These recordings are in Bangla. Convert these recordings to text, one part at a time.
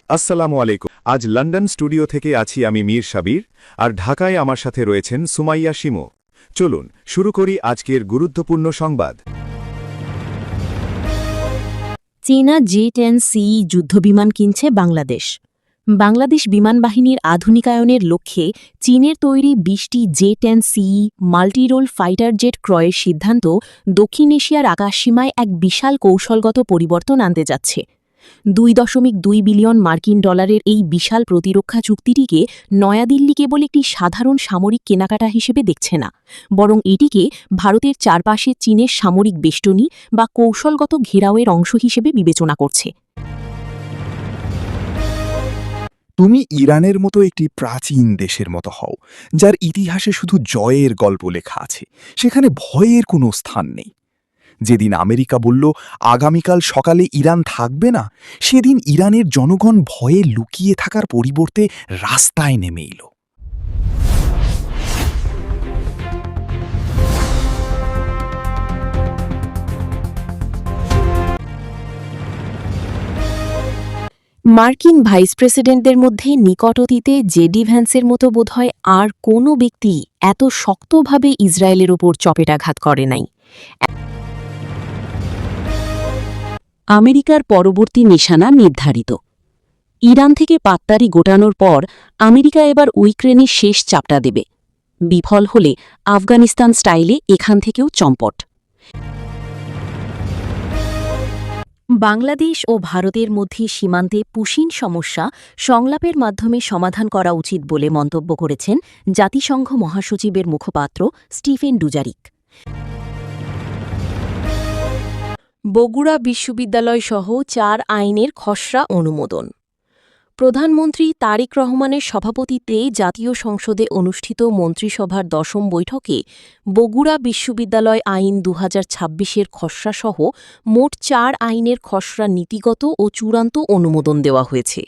আসসালামু আলাইকুম। আজ লন্ডন স্টুডিও থেকে আছি আমি মীর সাবির, আর ঢাকায় আমার সাথে রয়েছেন সুমাইয়া শিমু। চলুন শুরু করি আজকের গুরুত্বপূর্ণ সংবাদ। চীনা J-10C যুদ্ধবিমান কিনছে বাংলাদেশ। বাংলাদেশ বিমান বাহিনীর আধুনিকায়নের লক্ষ্যে চীনের তৈরি ২০টি J-10C মাল্টিরোল ফাইটার জেট ক্রয়ের সিদ্ধান্ত দক্ষিণ এশিয়ার আকাশসীমায় এক বিশাল কৌশলগত পরিবর্তন আনতে যাচ্ছে। ২.২ বিলিয়ন মার্কিন ডলারের এই বিশাল প্রতিরক্ষা চুক্তিটিকে নয়াদিল্লি কেবল একটি সাধারণ সামরিক কেনাকাটা হিসেবে দেখছে না, বরং এটিকে ভারতের চারপাশে চীনের সামরিক বেষ্টনী বা কৌশলগত ঘেরাওয়ের অংশ হিসেবে বিবেচনা করছে। তুমি ইরানের মতো একটি প্রাচীন দেশের মতো হও, যার ইতিহাসে শুধু জয়ের গল্প লেখা আছে, সেখানে ভয়ের কোনো স্থান নেই। যেদিন আমেরিকা বলল আগামীকাল সকালে ইরান থাকবে না, সেদিন ইরানের জনগণ ভয়ে লুকিয়ে থাকার পরিবর্তে রাস্তায় নেমে এল। মার্কিন ভাইস প্রেসিডেন্টদের মধ্যে নিকট অতীতে জেডি ভ্যান্সের মতো বোধহয় আর কোনো ব্যক্তি এত শক্তভাবে ইসরায়েলের ওপর চপেটাঘাত করে নাই। আমেরিকার পরবর্তী নিশানা নির্ধারিত। ইরান থেকে পাত্তারি গোটানোর পর আমেরিকা এবার ইউক্রেনের শেষ চাপটা দেবে। বিফল হলে আফগানিস্তান স্টাইলে এখান থেকেও চম্পট। বাংলাদেশ ও ভারতের মধ্যে সীমান্তে পুশিন সমস্যা সংলাপের মাধ্যমে সমাধান করা উচিত বলে মন্তব্য করেছেন জাতিসংঘ মহাসচিবের মুখপাত্র স্টিফেন ডুজারিক। বগুড়া বিশ্ববিদ্যালয়সহ ৪ আইনের খসড়া অনুমোদন। প্রধানমন্ত্রী তারেক রহমানের সভাপতিত্বে জাতীয় সংসদে অনুষ্ঠিত মন্ত্রিসভার ১০ম বৈঠকে বগুড়া বিশ্ববিদ্যালয় আইন ২০২৬-এর খসড়াসহ মোট ৪ আইনের খসড়া নীতিগত ও চূড়ান্ত অনুমোদন দেওয়া হয়েছে।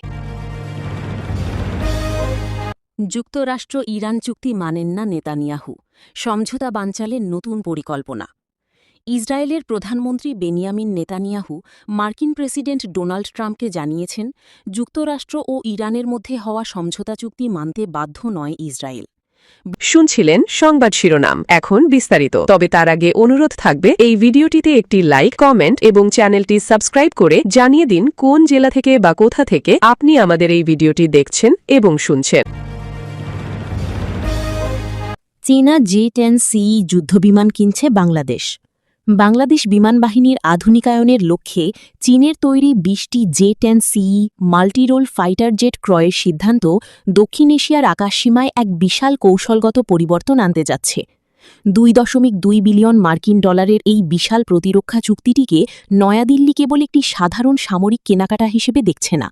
যুক্তরাষ্ট্র ইরান চুক্তি মানেন না নেতানিয়াহু, সমঝোতা বানচালের নতুন পরিকল্পনা। ইসরায়েলের প্রধানমন্ত্রী বেনিয়ামিন নেতানিয়াহু মার্কিন প্রেসিডেন্ট ডোনাল্ড ট্রাম্পকে জানিয়েছেন, যুক্তরাষ্ট্র ও ইরানের মধ্যে হওয়া সমঝোতা চুক্তি মানতে বাধ্য নয় ইসরায়েল। শুনছিলেন সংবাদ শিরোনাম, এখন বিস্তারিত। তবে তার আগে অনুরোধ থাকবে এই ভিডিওটিতে একটি লাইক, কমেন্ট এবং চ্যানেলটি সাবস্ক্রাইব করে জানিয়ে দিন কোন জেলা থেকে বা কোথা থেকে আপনি আমাদের এই ভিডিওটি দেখছেন এবং শুনছেন। চীনা J-10C যুদ্ধবিমান কিনছে বাংলাদেশ। বাংলাদেশ বিমান বাহিনীর আধুনিকায়নের লক্ষ্যে চীনের তৈরি ২০টি J-10C মাল্টিরোল ফাইটার জেট ক্রয়ের সিদ্ধান্ত দক্ষিণ এশিয়ার আকাশসীমায় এক বিশাল কৌশলগত পরিবর্তন আনতে যাচ্ছে। ২.২ বিলিয়ন মার্কিন ডলারের এই বিশাল প্রতিরক্ষা চুক্তিটিকে নয়াদিল্লি কেবল একটি সাধারণ সামরিক কেনাকাটা হিসেবে দেখছে না,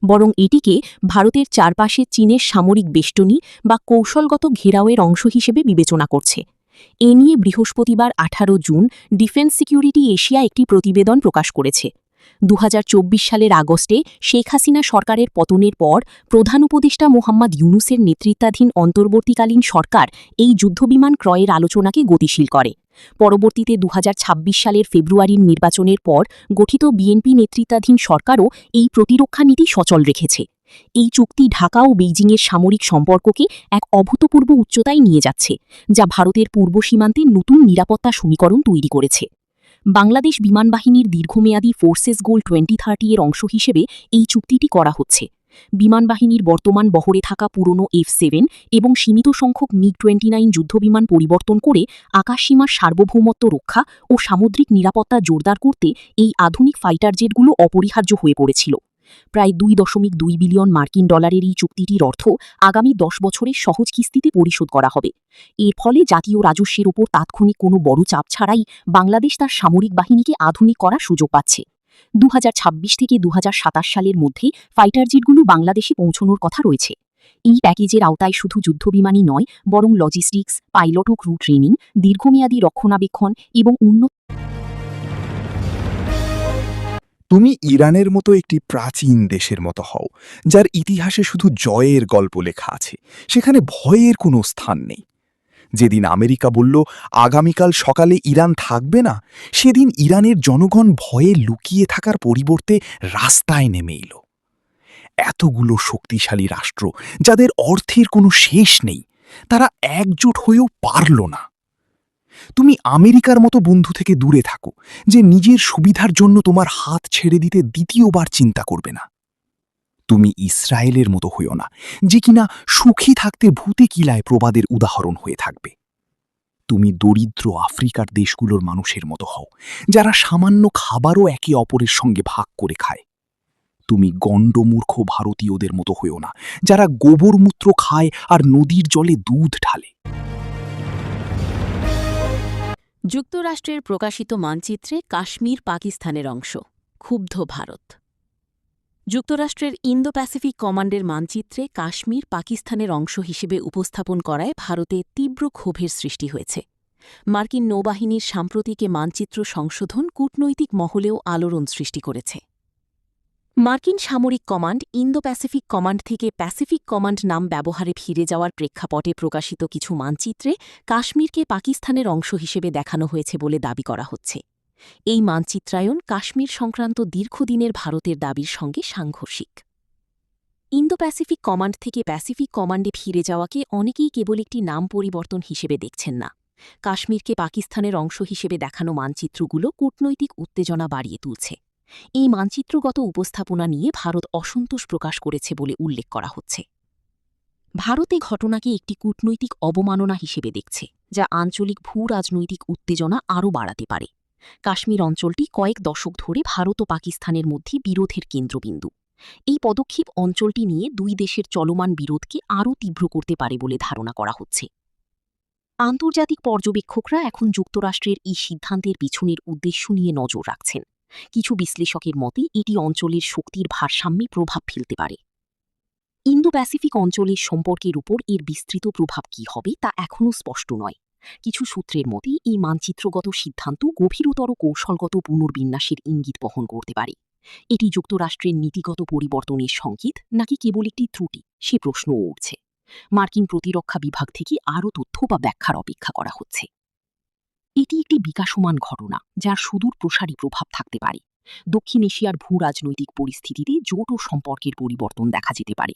বরং এটিকে ভারতের চারপাশে চীনের সামরিক বেষ্টনী বা কৌশলগত ঘেরাওয়ের অংশ হিসেবে বিবেচনা করছে। এ নিয়ে বৃহস্পতিবার ১৮ জুন ডিফেন্স সিকিউরিটি এশিয়া একটি প্রতিবেদন প্রকাশ করেছে। ২০২৪ সালের আগস্টে শেখ হাসিনা সরকারের পতনের পর প্রধান উপদেষ্টা মোহাম্মদ ইউনূসের নেতৃত্বাধীন অন্তর্বর্তীকালীন সরকার এই যুদ্ধবিমান ক্রয়ের আলোচনাকে গতিশীল করে। পরবর্তীতে ২০২৬ সালের ফেব্রুয়ারির নির্বাচনের পর গঠিত বিএনপি নেতৃত্বাধীন সরকারও এই প্রতিরক্ষা নীতি সচল রেখেছে। এই চুক্তি ঢাকা ও বেইজিংয়ের সামরিক সম্পর্ককে এক অভূতপূর্ব উচ্চতায় নিয়ে যাচ্ছে, যা ভারতের পূর্ব সীমান্তে নতুন নিরাপত্তা সমীকরণ তৈরি করেছে। বাংলাদেশ বিমান বাহিনীর দীর্ঘমেয়াদী ফোর্সেস গোল 2030 এর অংশ হিসেবে এই চুক্তিটি করা হচ্ছে। বিমান বাহিনীর বর্তমান বহরে থাকা পুরনো F-7 এবং সীমিত সংখ্যক MiG-29 যুদ্ধবিমান পরিবর্তন করে আকাশসীমার সার্বভৌমত্ব রক্ষা ও সামুদ্রিক নিরাপত্তা জোরদার করতে এই আধুনিক ফাইটার জেটগুলো অপরিহার্য হয়ে পড়েছিল। প্রায় ২.২ বিলিয়ন মার্কিন ডলারের এই চুক্তিটির অর্থ আগামী ১০ বছরের সহজ কিস্তিতে পরিশোধ করা হবে। এর ফলে জাতীয় রাজস্বের ওপর তাৎক্ষণিক কোনো বড় চাপ ছাড়াই বাংলাদেশ তার সামরিক বাহিনীকে আধুনিক করার সুযোগ পাচ্ছে। ২০২৬ থেকে ২০২৭ সালের মধ্যে ফাইটার জেটগুলো বাংলাদেশে পৌঁছানোর কথা রয়েছে। এই প্যাকেজের আওতায় শুধু যুদ্ধবিমানই নয়, বরং লজিস্টিক্স, পাইলট ও ক্রু ট্রেনিং, দীর্ঘমেয়াদী রক্ষণাবেক্ষণ এবং উন্নত। তুমি ইরানের মতো একটি প্রাচীন দেশের মতো হও, যার ইতিহাসে শুধু জয়ের গল্প লেখা আছে, সেখানে ভয়ের কোনো স্থান নেই। যেদিন আমেরিকা বলল আগামীকাল সকালে ইরান থাকবে না, সেদিন ইরানের জনগণ ভয়ে লুকিয়ে থাকার পরিবর্তে রাস্তায় নেমে এল। এতগুলো শক্তিশালী রাষ্ট্র যাদের অর্থের কোনো শেষ নেই, তারা একজোট হয়েও পারল না। তুমি আমেরিকার মতো বন্ধু থেকে দূরে থাকো, যে নিজের সুবিধার জন্য তোমার হাত ছেড়ে দিতে দ্বিতীয়বার চিন্তা করবে না। তুমি ইসরায়েলের মতো হইও না, যে কিনা সুখী থাকতে ভূতে কিলায় প্রবাদের উদাহরণ হয়ে থাকবে। তুমি দরিদ্র আফ্রিকার দেশগুলোর মানুষের মতো হও, যারা সামান্য খাবারও একে অপরের সঙ্গে ভাগ করে খায়। তুমি গণ্ডমূর্খ ভারতীয়দের মতো হইও না, যারা গোবরমূত্র খায় আর নদীর জলে দুধ ঢালে। যুক্তরাষ্ট্রের প্রকাশিত মানচিত্রে কাশ্মীর পাকিস্তানের অংশ, ক্ষুব্ধ ভারত। যুক্তরাষ্ট্রের ইন্দো প্যাসিফিক কমান্ডের মানচিত্রে কাশ্মীর পাকিস্তানের অংশ হিসেবে উপস্থাপন করায় ভারতে তীব্র ক্ষোভের সৃষ্টি হয়েছে। মার্কিন নৌবাহিনীর সাম্প্রতিক এ মানচিত্র সংশোধন কূটনৈতিক মহলেও আলোড়ন সৃষ্টি করেছে। মার্কিন সামরিক কমান্ড ইন্দো প্যাসিফিক কমান্ড থেকে প্যাসিফিক কমান্ড নাম ব্যবহারে ফিরে যাওয়ার প্রেক্ষাপটে প্রকাশিত কিছু মানচিত্রে কাশ্মীরকে পাকিস্তানের অংশ হিসেবে দেখানো হয়েছে বলে দাবি করা হচ্ছে। এই মানচিত্রায়ন কাশ্মীর সংক্রান্ত দীর্ঘদিনের ভারতের দাবির সঙ্গে সাংঘর্ষিক। ইন্দো প্যাসিফিক কমান্ড থেকে প্যাসিফিক কমান্ডে ফিরে যাওয়াকে অনেকেই কেবল একটি নাম পরিবর্তন হিসেবে দেখছেন না। কাশ্মীরকে পাকিস্তানের অংশ হিসেবে দেখানো মানচিত্রগুলো কূটনৈতিক উত্তেজনা বাড়িয়ে তুলছে। এই মানচিত্রগত উপস্থাপনা নিয়ে ভারত অসন্তোষ প্রকাশ করেছে বলে উল্লেখ করা হচ্ছে। ভারত এই ঘটনাকে একটি কূটনৈতিক অবমাননা হিসেবে দেখছে, যা আঞ্চলিক ভূ-রাজনৈতিক উত্তেজনা আরও বাড়াতে পারে। কাশ্মীর অঞ্চলটি কয়েক দশক ধরে ভারত ও পাকিস্তানের মধ্যে বিরোধের কেন্দ্রবিন্দু। এই পদক্ষেপ অঞ্চলটি নিয়ে দুই দেশের চলমান বিরোধকে আরও তীব্র করতে পারে বলে ধারণা করা হচ্ছে। আন্তর্জাতিক পর্যবেক্ষকরা এখন যুক্তরাষ্ট্রের এই সিদ্ধান্তের পিছনের উদ্দেশ্য নিয়ে নজর রাখছেন। কিছু বিশ্লেষকের মতে এটি অঞ্চলের শক্তির ভারসাম্যে প্রভাব ফেলতে পারে। ইন্দো প্যাসিফিক অঞ্চলের সম্পর্কের উপর এর বিস্তৃত প্রভাব কী হবে তা এখনও স্পষ্ট নয়। কিছু সূত্রের মতে এই মানচিত্রগত সিদ্ধান্ত গভীরতর কৌশলগত পুনর্বিন্যাসের ইঙ্গিত বহন করতে পারে। এটি যুক্তরাষ্ট্রের নীতিগত পরিবর্তনের সংকেত নাকি কেবল একটি ত্রুটি, সে প্রশ্নও উঠছে। মার্কিন প্রতিরক্ষা বিভাগ থেকে আরও তথ্য বা ব্যাখ্যার অপেক্ষা করা হচ্ছে। এটি একটি বিকাশমান ঘটনা, যার সুদূর প্রসারী প্রভাব থাকতে পারে। দক্ষিণ এশিয়ার ভূ-রাজনৈতিক পরিস্থিতিতে জোট ও সম্পর্কের পরিবর্তন দেখা যেতে পারে।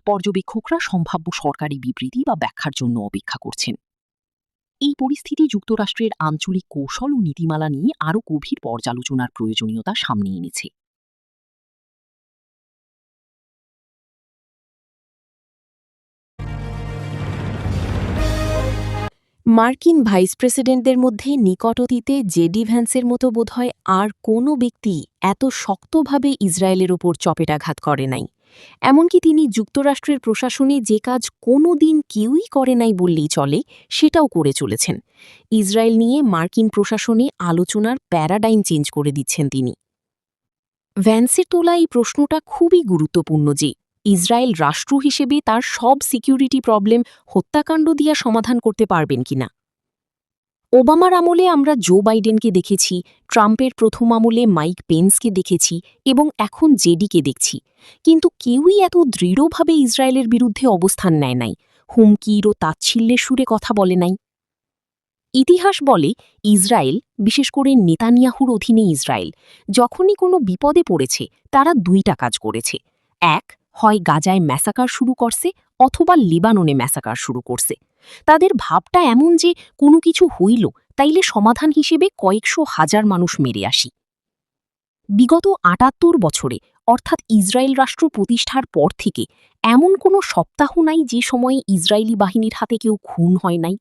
পর্যবেক্ষকরা সম্ভাব্য সরকারি বিবৃতি বা ব্যাখ্যার জন্য অপেক্ষা করছেন। এই পরিস্থিতি যুক্তরাষ্ট্রের আঞ্চলিক কৌশল ও নীতিমালা নিয়ে আরও গভীর পর্যালোচনার প্রয়োজনীয়তা সামনে এনেছে। মার্কিন ভাইস প্রেসিডেন্টদের মধ্যে নিকট অতীতে জেডি ভ্যান্সের মতো বোধহয় আর কোনো ব্যক্তি এত শক্তভাবে ইসরায়েলের ওপর চপেটাঘাত করে নাই। এমনকি তিনি যুক্তরাষ্ট্রের প্রশাসনে যে কাজ কোনো দিন কেউই করে নাই বললেই চলে, সেটাও করে চলেছেন। ইসরায়েল নিয়ে মার্কিন প্রশাসনে আলোচনার প্যারাডাইম চেঞ্জ করে দিচ্ছেন তিনি। ভ্যান্সের তোলা এই প্রশ্নটা খুবই গুরুত্বপূর্ণ যে ইসরায়েল রাষ্ট্র হিসেবে তার সব সিকিউরিটি প্রবলেম হত্যাকাণ্ড দিয়া সমাধান করতে পারবেন কিনা। ওবামার আমলে আমরা জো বাইডেনকে দেখেছি, ট্রাম্পের প্রথম আমলে মাইক পেন্সকে দেখেছি এবং এখন জেডিকে দেখছি, কিন্তু কেউই এত দৃঢ়ভাবে ইসরায়েলের বিরুদ্ধে অবস্থান নেয় নাই, হুমকির ও তাচ্ছিল্যের সুরে কথা বলে নাই। ইতিহাস বলে ইসরায়েল, বিশেষ করে নেতানিয়াহুর অধীনে ইসরায়েল, যখনই কোনো বিপদে পড়েছে তারা দুইটা কাজ করেছে। এক, হয় গাজায় ম্যাসাকার শুরু করছে অথবা লিবাননে ম্যাসাকার শুরু করছে। তাদের ভাবটা এমন যে কোনো কিছু হইল তাইলে সমাধান হিসেবে কয়েকশো হাজার মানুষ মেরে আসি। বিগত ৭৮ বছরে, অর্থাৎ ইসরায়েল রাষ্ট্র প্রতিষ্ঠার পর থেকে এমন কোনো সপ্তাহ নাই যে সময়ে ইসরায়েলি বাহিনীর হাতে কেউ খুন হয় নাই।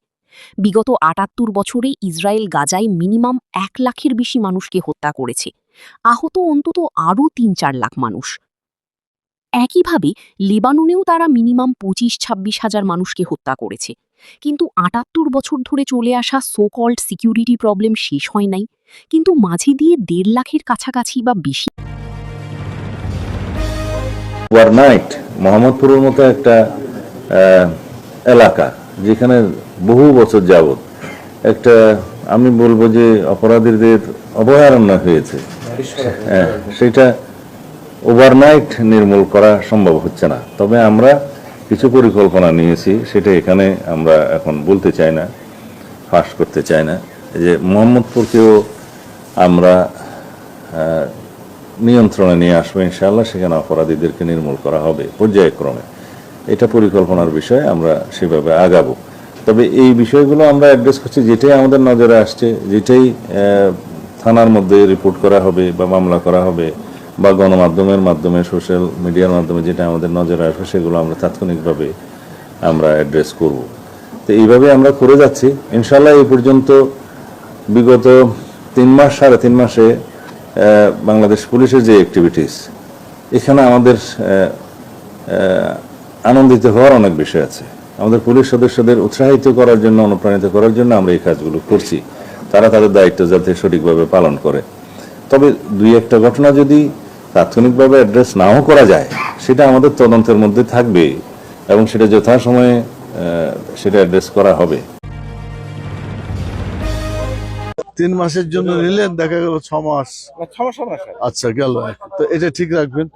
বিগত ৭৮ বছরে ইসরায়েল গাজায় মিনিমাম ১ লাখের বেশি মানুষকে হত্যা করেছে, আহত অন্তত আরও ৩-৪ লাখ মানুষ। একইভাবে লেবাননেও তারা মিনিমাম ২৫-২৬ হাজার মানুষকে হত্যা করেছে। কিন্তু ৭৮ বছর ধরে চলে আসা সো কল্ড সিকিউরিটি প্রবলেম শেষ হয় নাই, কিন্তু মাঝে দিয়ে ১.৫ লাখের কাছাকাছি বা বেশি। ওভারনাইট মোহাম্মদপুরের মতো একটা এলাকা যেখানে বহু বছর যাবত একটা, আমি বলবো যে অপরাধীদের অভয়ারণ্য হয়েছে, সেটা ওভারনাইট নির্মূল করা সম্ভব হচ্ছে না। তবে আমরা কিছু পরিকল্পনা নিয়েছি, সেটা এখানে আমরা এখন বলতে চাই না, ফাঁস করতে চাই না। যে মোহাম্মদপুরকেও আমরা নিয়ন্ত্রণে নিয়ে আসবে ইনশাআল্লাহ, সেখানে অপরাধীদেরকে নির্মূল করা হবে পর্যায়ক্রমে। এটা পরিকল্পনার বিষয়, আমরা সেভাবে আগাবো। তবে এই বিষয়গুলো আমরা অ্যাড্রেস করছি, যেটাই আমাদের নজরে আসছে, যেটাই থানার মধ্যে রিপোর্ট করা হবে বা মামলা করা হবে বা গণমাধ্যমের মাধ্যমে, সোশ্যাল মিডিয়ার মাধ্যমে যেটা আমাদের নজরে আসবে, সেগুলো আমরা তাৎক্ষণিকভাবে আমরা অ্যাড্রেস করব। তো এইভাবে আমরা করে যাচ্ছি ইনশাআল্লাহ। এই পর্যন্ত বিগত 3 মাস 3.5 মাসে বাংলাদেশ পুলিশের যে অ্যাক্টিভিটিস, এখানে আমাদের আনন্দিত হওয়ার অনেক বিষয় আছে। আমাদের পুলিশ সদস্যদের উৎসাহিত করার জন্য, অনুপ্রাণিত করার জন্য আমরা এই কাজগুলো করছি, তারা তাদের দায়িত্ব যাতে সঠিকভাবে পালন করে। তবে 2-1টা ঘটনা যদি তাৎক্ষণিকভাবে অ্যাড্রেস নাও করা যায়, সেটা আমাদের তদন্তের মধ্যে থাকবে এবং সেটা যথাসময়ে সেটা অ্যাড্রেস করা হবে। 3 মাসের জন্য নিলেন, দেখা গেল 6 মাস। আচ্ছা গেল, তো এটা ঠিক রাখবেন।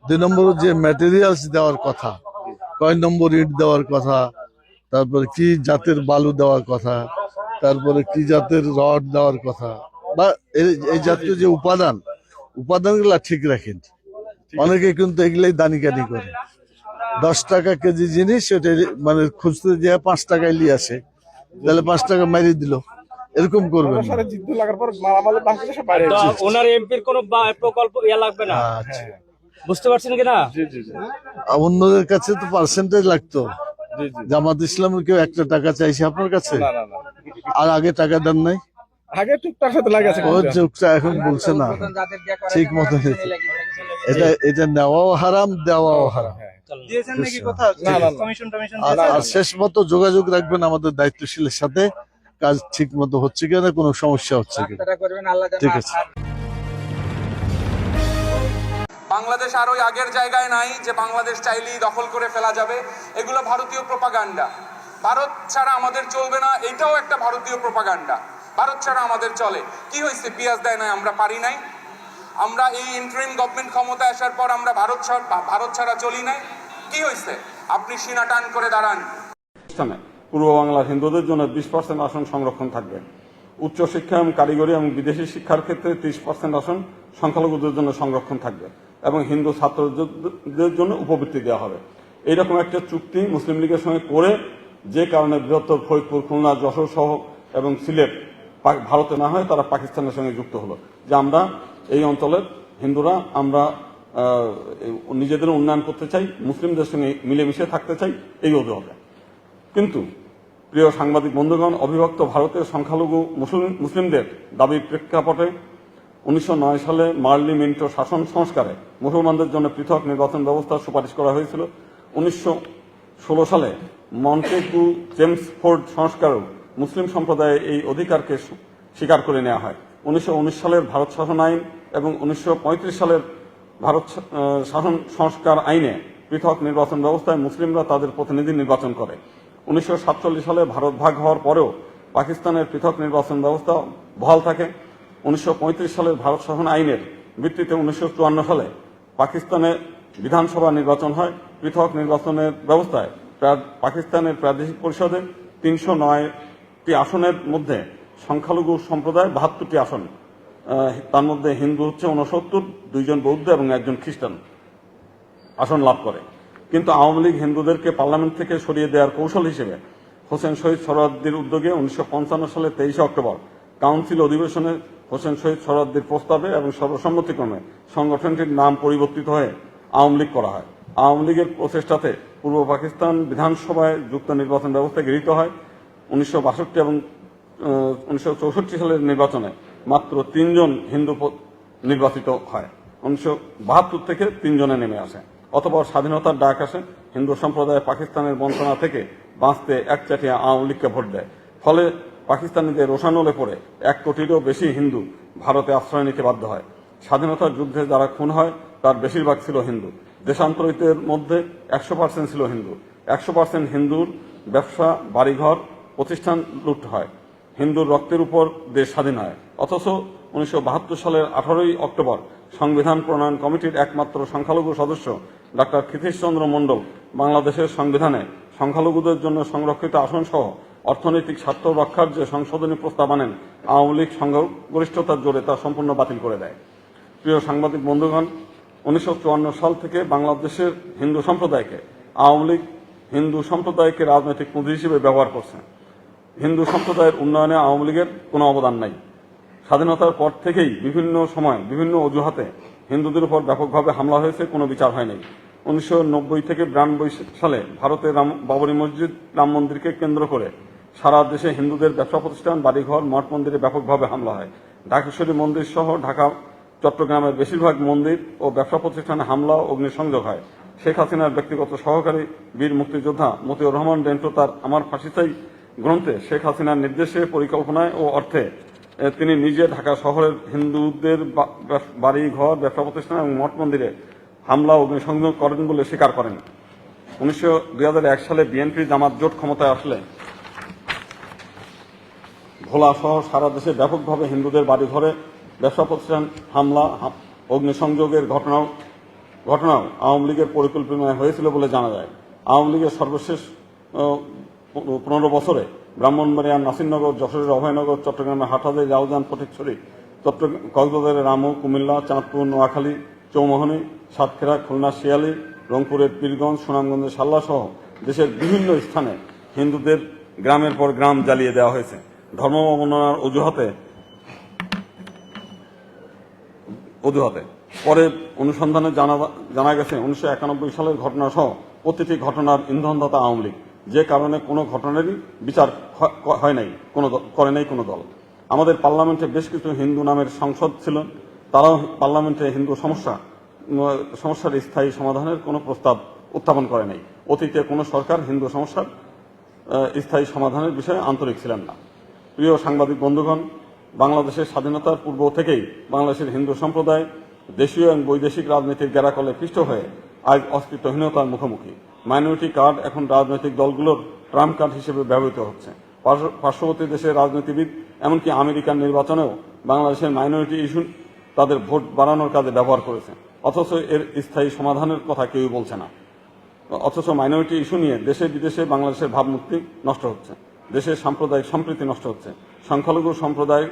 2 নম্বর যে ম্যাটেরিয়ালস দেওয়ার কথা, কয় নম্বর ইট দেওয়ার কথা, তারপরে কি জাতের বালু দেওয়ার কথা, তারপরে কি জাতের রড দেওয়ার কথা, বা এই জাতীয় যে উপাদানগুলা ঠিক রাখেন। অনেকে কিন্তু এগুলাই দানিকানি করে, 10 টাকা কেজি জিনিস ওটা মানে খুঁজতে যে 5 টাকায় নিয়ে আসে, তাহলে 5 টাকা মারিয়ে দিল, এরকম করবেন না। ওনার এমপির কোন প্রকল্প লাগবে না, আচ্ছা, বুঝতে পারছেন কিনা? অন্যদের কাছে তো পার্সেন্টেজ লাগতো। জামাত ইসলামের কেউ 1 টাকা চাইছে আপনার কাছে, আর আগে টাকা দেন নাই? আগে টুকটাক সাথে লাগে আছে, ও চুপটা এখন বলছে না ঠিক মতো। এটা নেওয়াও হারাম, দেওয়াও হারাম। দিয়েছেন নাকি কোথাও কমিশন টমিশন? আর শেষ মতো যোগাযোগ রাখবেন আমাদের দায়িত্বশীলের সাথে, কাজ ঠিক মতো হচ্ছে কিনা, কোনো সমস্যা হচ্ছে কিনা। ঠিক আছে। বাংলাদেশ আর ওই আগের জায়গায় নাই যে বাংলাদেশ চাইলেই দখল করে ফেলা যাবে। এগুলো ভারতীয় প্রোপাগান্ডা। ভারত ছাড়া আমাদের চলবে না, এটাও একটা ভারতীয় প্রোপাগান্ডা। ভারত ছাড়া আমাদের চলে। কি হয়েছে? পেঁয়াজ দেয় নাই, আমরা পারি নাই? আমরা এই ইন্টারিম গভর্নমেন্ট ক্ষমতায় আসার পর আমরা ভারত ছাড়া চলি নাই? কি হয়েছে? আপনি সিনা টান করে দাঁড়ান। পূর্ব বাংলার হিন্দুদের জন্য 20% আসন সংরক্ষণ থাকবে। উচ্চশিক্ষা এবং কারিগরি এবং বিদেশি শিক্ষার ক্ষেত্রে 30% আসন সংখ্যালঘুদের জন্য সংরক্ষণ থাকবে এবং হিন্দু ছাত্রদের জন্য উপবৃত্তি দেওয়া হবে। এইরকম একটা চুক্তি মুসলিম লীগের সঙ্গে করে, যে কারণে বৃহত্তর ফরিদপুর, খুলনা, যশোর সহ এবং সিলেট ভারতে না হয় তারা পাকিস্তানের সঙ্গে যুক্ত হলো, যে আমরা এই অঞ্চলের হিন্দুরা আমরা নিজেদের উন্নয়ন করতে চাই, মুসলিমদের সঙ্গে মিলেমিশে থাকতে চাই, এই অজুহাতে। কিন্তু প্রিয় সাংবাদিক বন্ধুগণ, অবিভক্ত ভারতের সংখ্যালঘু মুসলিমদের দাবির প্রেক্ষাপটে 1909 সালে মার্লি মিন্টো শাসন সংস্কারে মুসলমানদের জন্য পৃথক নির্বাচন ব্যবস্থার সুপারিশ করা হয়েছিল। 1916 সালে মন্টেগু চেমসফোর্ড সংস্কারেও মুসলিম সম্প্রদায়ে এই অধিকারকে স্বীকার করে নেওয়া হয়। 1919 সালের ভারত শাসন আইন এবং 1935 সালের ভারত শাসন সংস্কার আইনে পৃথক নির্বাচন ব্যবস্থায় মুসলিমরা তাদের প্রতিনিধি নির্বাচন করে। 1947 সালে ভারত ভাগ হওয়ার পরেও পাকিস্তানের পৃথক নির্বাচন ব্যবস্থা বহাল থাকে। 1935 সালের ভারত শাসন আইনের ভিত্তিতে 1954 সালে পাকিস্তানে বিধানসভা নির্বাচন হয়। পৃথক নির্বাচনের ব্যবস্থায় পাকিস্তানের প্রাদেশিক পরিষদে 309টি আসনের মধ্যে সংখ্যালঘু সম্প্রদায় 72টি আসন, তার মধ্যে হিন্দু হচ্ছে 69, 2 জন বৌদ্ধ এবং 1 জন খ্রিস্টান আসন লাভ করে। কিন্তু আওয়ামী লীগ হিন্দুদেরকে পার্লামেন্ট থেকে সরিয়ে দেওয়ার কৌশল হিসেবে হোসেন শহীদ সোহরাওয়ার্দীর উদ্যোগে 1955 সালের 23 অক্টোবর কাউন্সিল অধিবেশনে হোসেন শহীদ সোহরাওয়ার্দীর প্রস্তাবে এবং সর্বসম্মতিক্রমে সংগঠনটির নাম পরিবর্তিত হয়ে আওয়ামী লীগ করা হয়। আওয়ামী লীগের প্রচেষ্টাতে পূর্ব পাকিস্তান বিধানসভায় যুক্ত নির্বাচন ব্যবস্থা গৃহীত হয়। 1962 এবং 1964 সালের নির্বাচনে মাত্র 3 জন হিন্দু নির্বাচিত হয়। 1972 থেকে 3 জনে নেমে আসে। অতঃপর স্বাধীনতার ডাক আসে। হিন্দু সম্প্রদায় পাকিস্তানের বঞ্চনা থেকে বাঁচতে একচাটিয়া আওয়ামী লীগকে ভোট দেয়। ফলে পাকিস্তানিদের রোষানলে পড়ে 1 কোটিরও বেশি হিন্দু ভারতে আশ্রয় নিতে বাধ্য হয়। স্বাধীনতার যুদ্ধে যারা খুন হয় তার বেশিরভাগ ছিল হিন্দু। দেশান্তরিতের মধ্যে 100% ছিল হিন্দু। 100% হিন্দুর ব্যবসা, বাড়িঘর, প্রতিষ্ঠান লুট হয়। হিন্দুর রক্তের উপর দেশ স্বাধীন হয়। অথচ 1972 সালের 18 অক্টোবর সংবিধান প্রণয়ন কমিটির একমাত্র সংখ্যালঘু সদস্য ডক্টর ক্ষিতীশ চন্দ্র মণ্ডল বাংলাদেশের সংবিধানে সংখ্যালঘুদের জন্য সংরক্ষিত আসন সহ অর্থনৈতিক স্বার্থ রক্ষার যে সংশোধনী প্রস্তাব আনেন, আওয়ামী লীগ সংখ্যাগরিষ্ঠতার জোরে তা সম্পূর্ণ বাতিল করে দেয়। প্রিয় সাংবাদিক বন্ধুগণ, 1954 সাল থেকে বাংলাদেশের হিন্দু সম্প্রদায়কে আওয়ামী লীগ হিন্দু সম্প্রদায়কে রাজনৈতিক পুঁজি হিসেবে ব্যবহার করছে। হিন্দু সম্প্রদায়ের উন্নয়নে আওয়ামী লীগের কোনো অবদান নাই। স্বাধীনতার পর থেকেই বিভিন্ন সময় বিভিন্ন অজুহাতে হিন্দুদের উপর ব্যাপকভাবে হামলা হয়েছে, কোনো বিচার হয় নাই। 1990 থেকে 92 সালে ভারতের বাবরি মসজিদ রাম মন্দিরকে কেন্দ্র করে সারা দেশে হিন্দুদের ব্যবসা প্রতিষ্ঠান, বাড়িঘর, মঠ মন্দিরে ব্যাপকভাবে হামলা হয়। ঢাকেশ্বরী মন্দির সহ ঢাকা, চট্টগ্রামের বেশিরভাগ মন্দির ও ব্যবসা প্রতিষ্ঠানে হামলা ও অগ্নিসংযোগ হয়। শেখ হাসিনার ব্যক্তিগত সহকারী বীর মুক্তিযোদ্ধা মতিউর রহমান ডেন্টো তার আমার ফাঁসি চাই গ্রন্থে শেখ হাসিনার নির্দেশে, পরিকল্পনায় ও অর্থে তিনি নিজে ঢাকা শহরের হিন্দুদের বাড়ি ঘর, ব্যবসা প্রতিষ্ঠান এবং মঠ মন্দিরে হামলা ও অগ্নিসংযোগ করেন বলে স্বীকার করেন। 2001 সালে বিএনপি জামাত জোট ক্ষমতায় আসলে ভোলা সহ সারা দেশে ব্যাপকভাবে হিন্দুদের বাড়ি ঘরে, ব্যবসা প্রতিষ্ঠান হামলা, অগ্নিসংযোগের ঘটনাও আওয়ামী লীগের পরিকল্পনায় হয়েছিল বলে জানা যায়। আওয়ামী লীগের সর্বশেষ 15 বছরে ব্রাহ্মণবাড়িয়া, নাসিরনগর, যশোরের অভয়নগর, চট্টগ্রামের হাটহাজারী, রাউজান, ফটিকছড়ি, কক্সবাজারের রামু, কুমিল্লা, চাঁদপুর, নোয়াখালী, চৌমোহনী, সাতক্ষীরা, খুলনা, শিয়ালী, রংপুরের পীরগঞ্জ, সুনামগঞ্জের সাল্লা সহ দেশের বিভিন্ন স্থানে হিন্দুদের গ্রামের পর গ্রাম জ্বালিয়ে দেওয়া হয়েছে। ধর্ম অবমাননার অজুহাতে পরে অনুসন্ধানে জানা গেছে 1991 সালের ঘটনা সহ প্রতিটি ঘটনার ইন্ধনদাতা আওয়ামী লীগ, যে কারণে কোনো ঘটনারই বিচার করে নাই কোনো দল। আমাদের পার্লামেন্টে বেশ কিছু হিন্দু নামের সংসদ ছিল, তারাও পার্লামেন্টে হিন্দু সমস্যার স্থায়ী সমাধানের কোনো প্রস্তাব উত্থাপন করে নাই। অতীতে কোনো সরকার হিন্দু সমস্যার স্থায়ী সমাধানের বিষয়ে আন্তরিক ছিলেন না। প্রিয় সাংবাদিক বন্ধুগণ, বাংলাদেশের স্বাধীনতার পূর্ব থেকেই বাংলাদেশের হিন্দু সম্প্রদায় দেশীয় এবং বৈদেশিক রাজনীতির গেরাকলে পিষ্ট হয়ে আজ অস্তিত্বহীনতার মুখোমুখি। মাইনরিটি কার্ড এখন রাজনৈতিক দলগুলোর ট্রাম্প কার্ড হিসেবে ব্যবহৃত হচ্ছে। পার্শ্ববর্তী দেশের রাজনীতিবিদ, এমনকি আমেরিকান নির্বাচনেও বাংলাদেশের মাইনরিটি ইস্যু তাদের ভোট বাড়ানোর কাজে ব্যবহার করেছে, অথচ এর স্থায়ী সমাধানের কথা কেউই বলছে না। অথচ মাইনরিটি ইস্যু নিয়ে দেশে বিদেশে বাংলাদেশের ভাবমূর্তি নষ্ট হচ্ছে, দেশের সাম্প্রদায়িক সম্প্রীতি নষ্ট হচ্ছে। সংখ্যালঘু সম্প্রদায়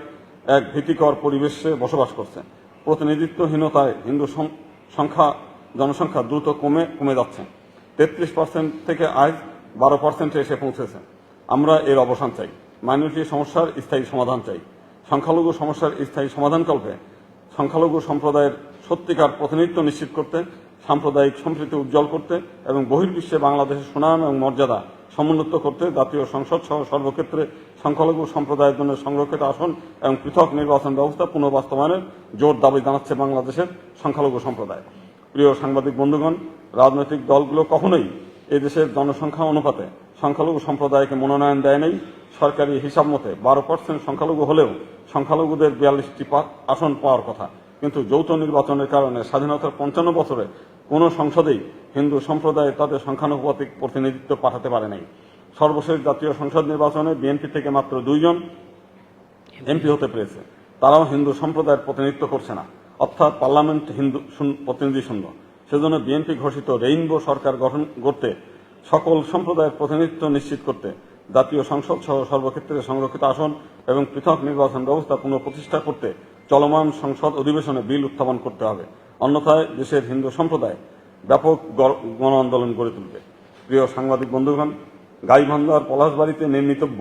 এক ভীতিকর পরিবেশে বসবাস করছে। প্রতিনিধিত্বহীনতায় হিন্দু জনসংখ্যা দ্রুত কমে যাচ্ছে। 33% থেকে আজ 12% এসে পৌঁছেছে। আমরা এর অবসান চাই। মাইনরিটি সমস্যার স্থায়ী সমাধান চাই। সংখ্যালঘু সমস্যার স্থায়ী সমাধানকল্পে সংখ্যালঘু সম্প্রদায়ের সত্যিকার প্রতিনিধিত্ব নিশ্চিত করতে, সাম্প্রদায়িক সম্প্রীতি উজ্জ্বল করতে এবং বহির্বিশ্বে বাংলাদেশের সুনাম এবং মর্যাদা সমুন্নত করতে জাতীয় সংসদ সহ সর্বক্ষেত্রে সংখ্যালঘু সম্প্রদায়ের জন্য সংরক্ষিত আসন এবং পৃথক নির্বাচন ব্যবস্থা পুনর্বাস্তবায়নের জোর দাবি জানাচ্ছে বাংলাদেশের সংখ্যালঘু সম্প্রদায়। প্রিয় সাংবাদিক বন্ধুগণ, রাজনৈতিক দলগুলো কখনোই এদেশের জনসংখ্যা অনুপাতে সংখ্যালঘু সম্প্রদায়কে মনোনয়ন দেয় নাই। সরকারি হিসাব মতে 12% সংখ্যালঘু হলেও সংখ্যালঘুদের 42টি আসন পাওয়ার কথা, কিন্তু যৌথ নির্বাচনের কারণে স্বাধীনতার 55 বছরে কোনো সংসদেই হিন্দু সম্প্রদায় তাদের সংখ্যানুপাতিক প্রতিনিধিত্ব পাঠাতে পারে নাই। সর্বশেষ জাতীয় সংসদ নির্বাচনে বিএনপি থেকে মাত্র 2 জন এমপি হতে পেরেছে, তারাও হিন্দু সম্প্রদায়ের প্রতিনিধিত্ব করছে না, অর্থাৎ পার্লামেন্ট হিন্দু প্রতিনিধি শূন্য। সেজন্য বিএনপি ঘোষিত রেইনবো সরকার গড়তে, সকল সম্প্রদায়ের প্রতিনিধিত্ব নিশ্চিত করতে জাতীয় সংসদ সহ সর্বক্ষেত্রে সংরক্ষিত আসন এবং পৃথক নির্বাচন ব্যবস্থা পুনঃপ্রতিষ্ঠা করতে চলমান সংসদ অধিবেশনে বিল উত্থাপন করতে হবে। অন্যথায় দেশের হিন্দু সম্প্রদায় ব্যাপক গণ আন্দোলন গড়ে তুলবে। প্রিয় সাংবাদিক বন্ধুগণ, গাইবান্ধার পলাশবাড়িতে নির্মিতব্য